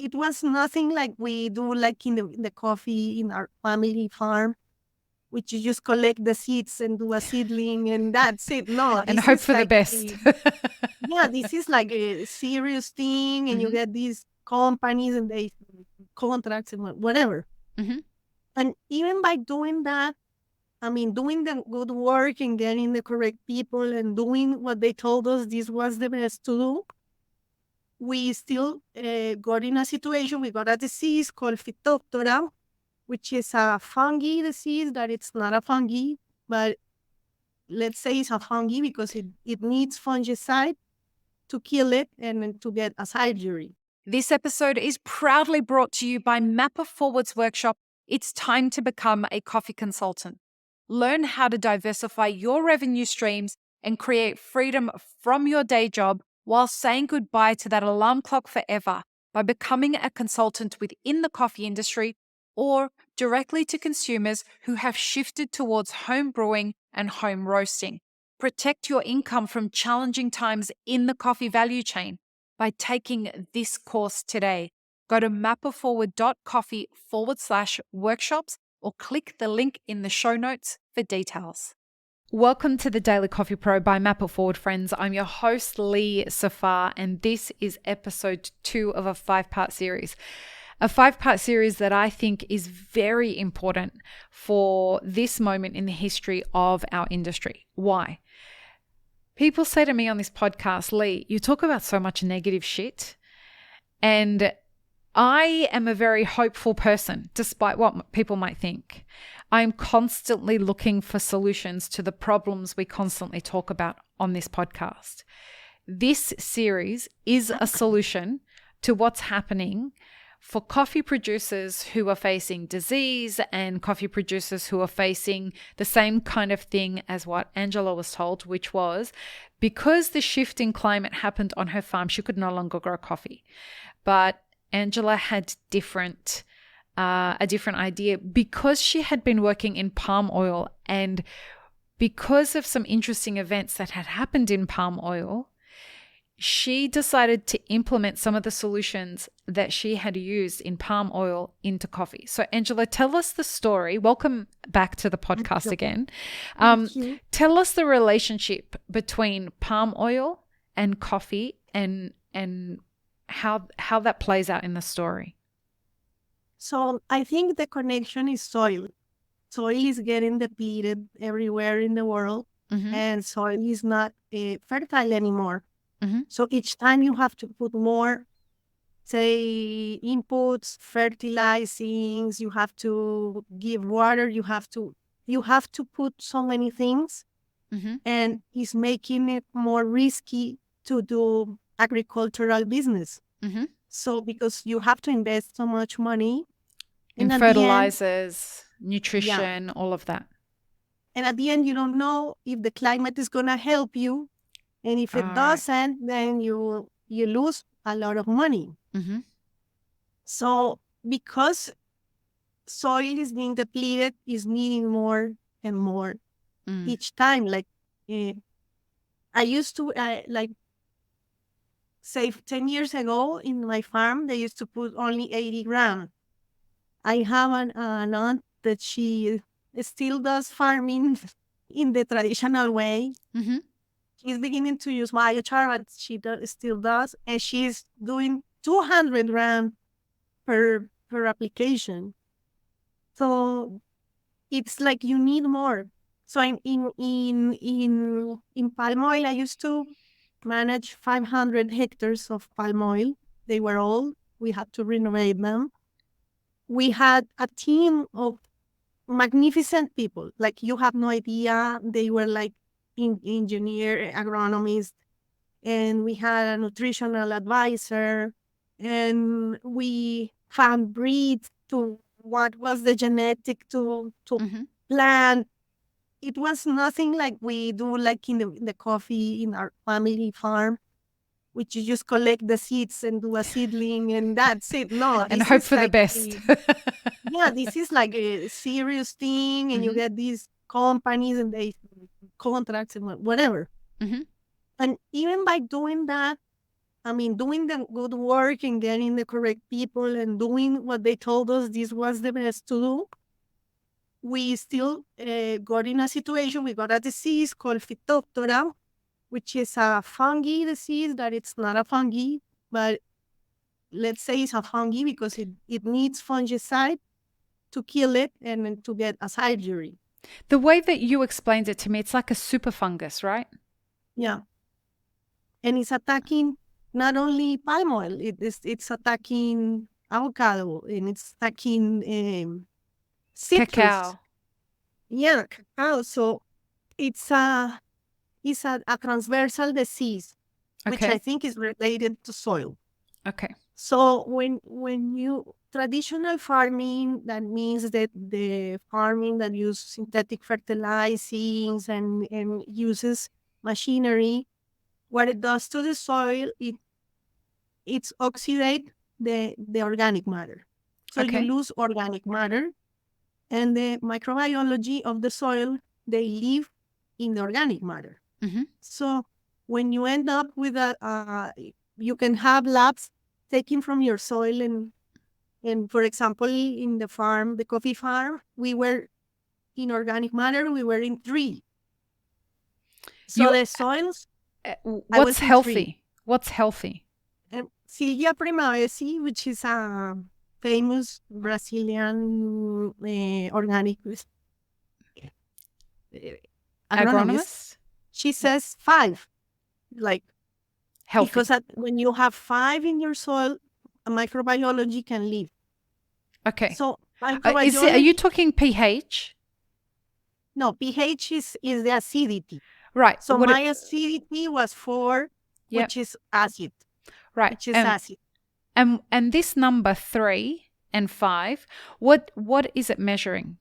it was nothing like we do like in the coffee in our family farm, which you just collect the seeds and do a seedling and that's it. No, And this hope is for the like best. this is like a serious thing, and you get these companies and they contracts and whatever. Mm-hmm. And even by doing that, I mean, doing the good work and getting the correct people and doing what they told us this was the best to do, we still got in a situation. We got a disease called Phytophthora, which is a fungi disease that it's not a fungi, but let's say it's a fungi because it needs fungicide to kill it and then to get a surgery. This episode is proudly brought to you by Mapper Forward's workshop, It's Time to Become a Coffee Consultant. Learn how to diversify your revenue streams and create freedom from your day job while saying goodbye to that alarm clock forever by becoming a consultant within the coffee industry or directly to consumers who have shifted towards home brewing and home roasting. Protect your income from challenging times in the coffee value chain by taking this course today. Go to mapperforward.coffee/workshops or click the link in the show notes for details. Welcome to the Daily Coffee Pro by Mapper Forward, friends. I'm your host, Lee Safar, and this is episode 2 of a 5-part series. A 5-part series that I think is very important for this moment in the history of our industry. Why? People say to me on this podcast, Lee, you talk about so much negative shit. And I am a very hopeful person, despite what people might think. I'm constantly looking for solutions to the problems we constantly talk about on this podcast. This series is a solution to what's happening for coffee producers who are facing disease and coffee producers who are facing the same kind of thing as what Angela was told, which was because the shift in climate happened on her farm, she could no longer grow coffee. But Angela had a different idea because she had been working in palm oil, and because of some interesting events that had happened in palm oil, she decided to implement some of the solutions that she had used in palm oil into coffee. So, Angela, tell us the story. Welcome back to the podcast again. Tell us the relationship between palm oil and coffee and how that plays out in the story. So I think the connection is soil. Soil is getting depleted everywhere in the world, and soil is not fertile anymore. So each time you have to put more, say, inputs, fertilizings, you have to give water, you have to put so many things, and it's making it more risky to do agricultural business. So because you have to invest so much money in fertilizers, nutrition, all of that. And at the end, you don't know if the climate is going to help you. And if it doesn't, then you lose a lot of money. So because soil is being depleted, is needing more and more each time. Like I used to, say 10 years ago in my farm, they used to put only 80 grams. I have an aunt that she still does farming in the traditional way. She's beginning to use biochar, but she still does. And she's doing 200 grams per application. So it's like you need more. So in palm oil, I used to manage 500 hectares of palm oil. They were old. We had to renovate them. We had a team of magnificent people. Like you have no idea. They were like engineer, agronomist, and we had a nutritional advisor, and we found breeds to what was the genetic to plant. It was nothing like we do like in the coffee in our family farm, which you just collect the seeds and do a seedling and that's it. No, and hope for the best. This is like a serious thing, and you get these companies and they contracts and whatever. And even by doing that, I mean, doing the good work and getting the correct people and doing what they told us this was the best to do, we still got in a situation, we got a disease called Phytophthora, which is a fungi disease that it's not a fungi, but let's say it's a fungi because it needs fungicide to kill it and then to get a surgery. The way that you explained it to me, it's like a super fungus, right? Yeah. And it's attacking not only palm oil, it's attacking avocado and it's attacking citrus. Cacao. Yeah, cacao. So it's a transversal disease, which I Okay. think is related to soil. Okay. So when you traditional farming, that means that the farming that uses synthetic fertilizers and uses machinery, what it does to the soil, it's oxidate the organic matter. So you Okay. lose organic matter, and the microbiology of the soil, they live in the organic matter. Mm-hmm. So when you end up with you can have labs taken from your soil and for example, in the farm, the coffee farm, we were in organic matter, we were in 3. So the soils, I What's was in 3. healthy? What's healthy? And Silvia Primavesi, which is a famous Brazilian organic agronomist, Agronomist? she says 5. Like, Healthy. because when you have 5 in your soil, a microbiology can live. Okay. So Are microbiology, you talking pH? no, pH is the acidity. Right. So my acidity was 4, Yep. which is acid. Right. Which is acid. And this number 3 and 5, what is it measuring?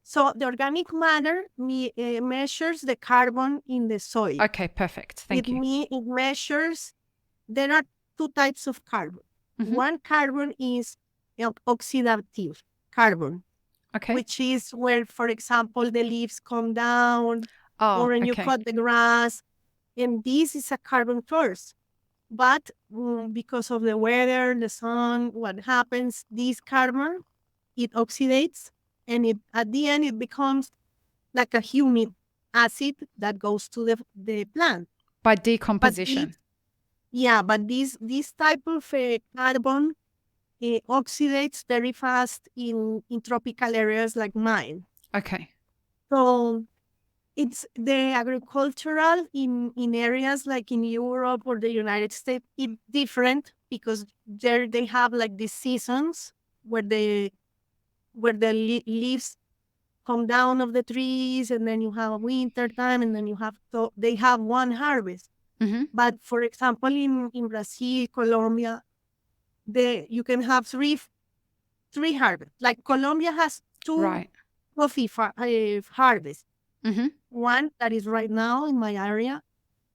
So the organic matter measures the carbon in the soil. Okay, perfect. Thank you. It measures, there are 2 types of carbon. Mm-hmm. One carbon is oxidative carbon, Okay. which is where, for example, the leaves come down, or when you okay. cut the grass. And this is a carbon source. But because of the weather, the sun, what happens, this carbon, it oxidates, and at the end, it becomes like a humid acid that goes to the plant. By decomposition. But this type of carbon oxidates very fast in tropical areas like mine. Okay. So it's the agricultural in areas like in Europe or the United States, it's different because there they have like these seasons where the leaves come down of the trees, and then you have a winter time, and then they have one harvest. Mm-hmm. But for example, in Brazil, Colombia, you can have three harvests. Like Colombia has 2 coffee harvests. Mm-hmm. One that is right now in my area,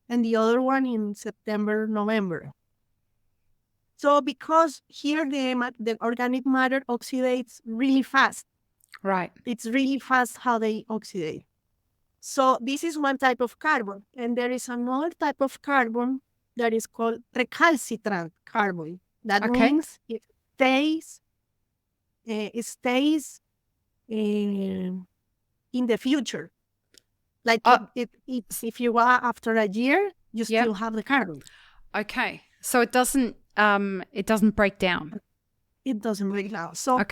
and the other one in September, November. So because here the organic matter oxidates really fast. Right. It's really fast how they oxidate. So this is one type of carbon. And there is another type of carbon that is called recalcitrant carbon. That means it stays in the future. Like if you are after a year, you still have the carbon. Okay. So it doesn't break down. It doesn't break down. So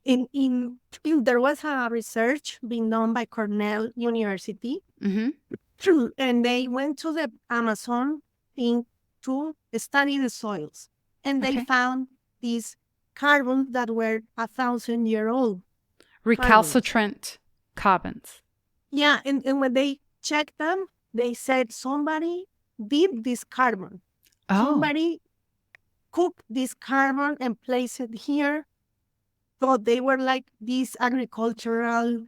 there was a research being done by Cornell University, mm-hmm. and they went to the Amazon to study the soils, and they found these carbons that were 1,000-year-old. Recalcitrant carbons. Yeah, and when they checked them, they said somebody did this carbon. Oh. Somebody cooked this carbon and placed it here. So they were like these agricultural,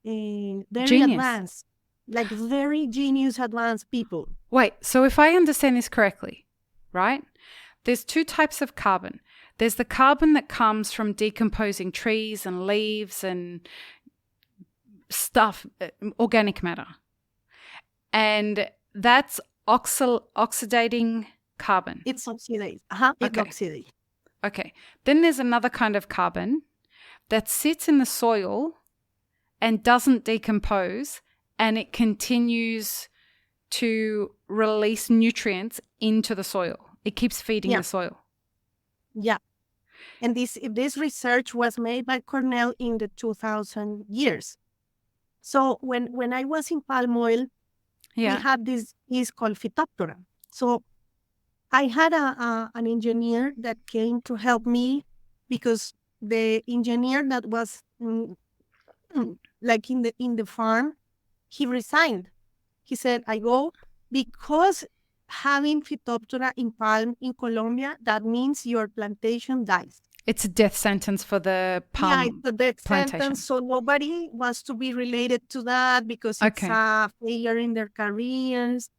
very advanced, like very genius, advanced people. Wait, so if I understand this correctly, right? There's 2 types of carbon. There's the carbon that comes from decomposing trees and leaves and stuff, organic matter. And that's oxidating carbon. It's oxidized. It's Okay. oxidized. Okay. Then there's another kind of carbon that sits in the soil and doesn't decompose, and it continues to release nutrients into the soil. It keeps feeding the soil. Yeah. And this research was made by Cornell in the 2000 years. So when I was in palm oil, we had this yeast called Phytophthora. So I had an engineer that came to help me, because the engineer that was like in the farm, he resigned. He said, I go because having Phytophthora in palm in Colombia, that means your plantation dies. It's a death sentence for the palm it's a death plantation. sentence. So nobody wants to be related to that, because it's a failure in their careers,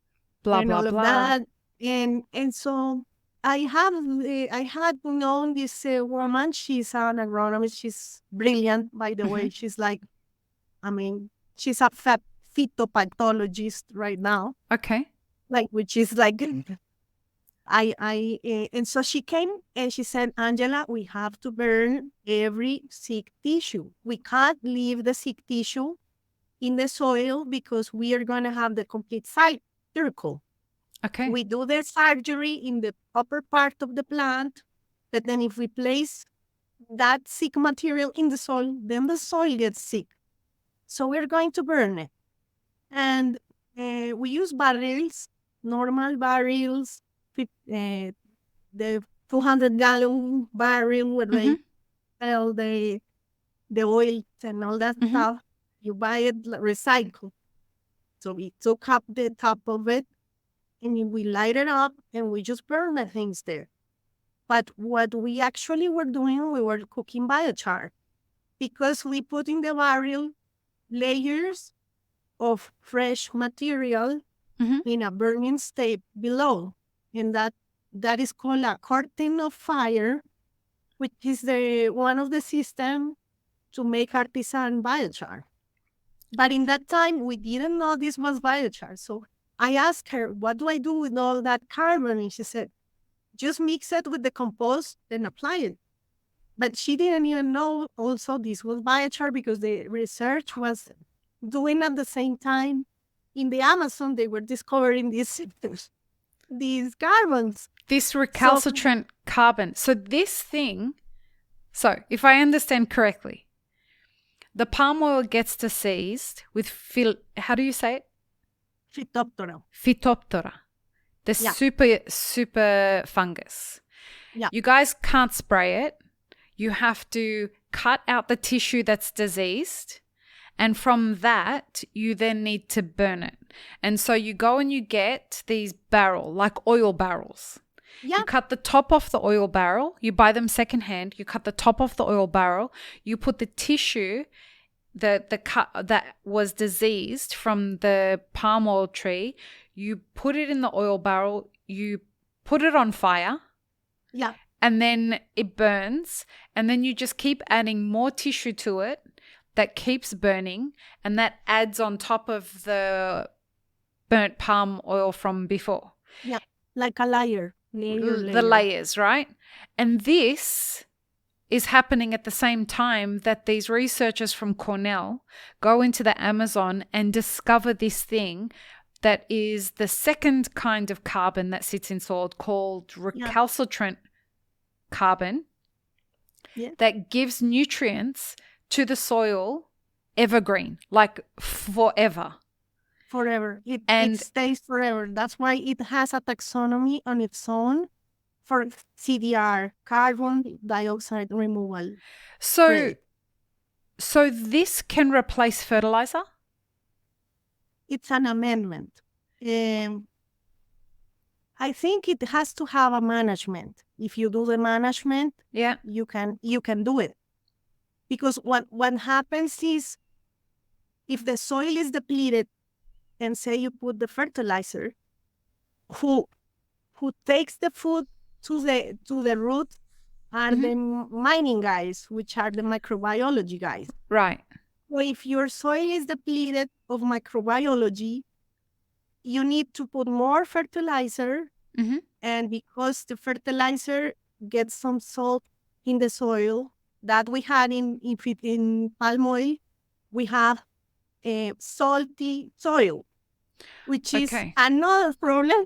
blah, and blah, all of blah. that. And so I had known this woman. She's an agronomist. She's brilliant, by the way. She's like, she's a phytopathologist right now. Okay. Which is like, and so she came and she said, Angela, we have to burn every sick tissue. We can't leave the sick tissue in the soil, because we are going to have the complete circle. Okay. We do the surgery in the upper part of the plant, but then if we place that sick material in the soil, then the soil gets sick. So we're going to burn it. And we use barrels, normal barrels, the 200-gallon barrel where they sell the oil and all that stuff. You buy it recycled. So we took up the top of it, and we light it up, and we just burn the things there. But what we actually were doing, we were cooking biochar, because we put in the barrel layers of fresh material in a burning state below. And that is called a curtain of fire, which is one of the systems to make artisan biochar. But in that time, we didn't know this was biochar. So I asked her, what do I do with all that carbon? And she said, just mix it with the compost and apply it. But she didn't even know also this was biochar, because the research was doing at the same time. In the Amazon, they were discovering these carbons. This recalcitrant carbon. So this thing, if I understand correctly, the palm oil gets diseased with, how do you say it? Phytophthora. Phytophthora. The super fungus. Yeah. You guys can't spray it. You have to cut out the tissue that's diseased. And from that, you then need to burn it. And so you go and you get these like oil barrels. Yeah. You cut the top off the oil barrel. You buy them secondhand. You cut the top off the oil barrel. You put the tissue that was diseased from the palm oil tree. You put it in the oil barrel. You put it on fire. Yeah. And then it burns. And then you just keep adding more tissue to it that keeps burning. And that adds on top of the burnt palm oil from before. Yeah. Like a layer. The layers, right? And this is happening at the same time that these researchers from Cornell go into the Amazon and discover this thing that is the second kind of carbon that sits in soil, called recalcitrant carbon, that gives nutrients to the soil evergreen, like forever. Forever. It stays forever. That's why it has a taxonomy on its own for CDR, carbon dioxide removal. So this can replace fertilizer? It's an amendment. I think it has to have a management. If you do the management, you can do it. Because what happens is, if the soil is depleted, and say you put the fertilizer, who takes the food to the root are the mining guys, which are the microbiology guys. Right. So if your soil is depleted of microbiology, you need to put more fertilizer And because the fertilizer gets some salt in the soil that we had in palm oil, we have a salty soil, which is Okay. another problem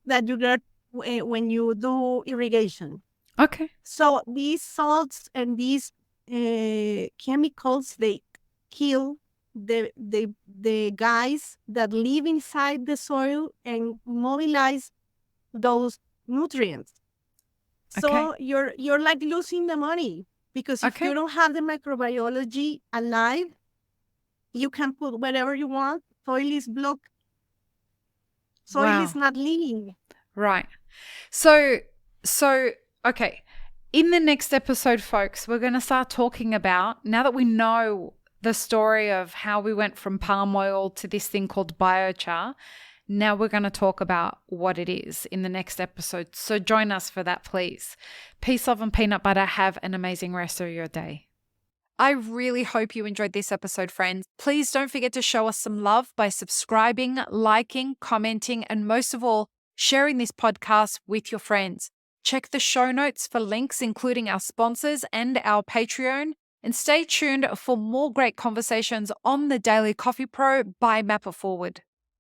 that you get when you do irrigation. Okay. So these salts and these chemicals, they kill the guys that live inside the soil and mobilize those nutrients. Okay. So you're like losing the money, because if you Okay. don't have the microbiology alive, you can put whatever you want. Soil is blocked. Soil is Wow. not living. Right. So, okay. In the next episode, folks, we're going to start talking about, now that we know the story of how we went from palm oil to this thing called biochar, now we're going to talk about what it is in the next episode. So join us for that, please. Peace, love, and peanut butter. Have an amazing rest of your day. I really hope you enjoyed this episode, friends. Please don't forget to show us some love by subscribing, liking, commenting, and most of all, sharing this podcast with your friends. Check the show notes for links, including our sponsors and our Patreon. And stay tuned for more great conversations on the Daily Coffee Pro by Map It Forward.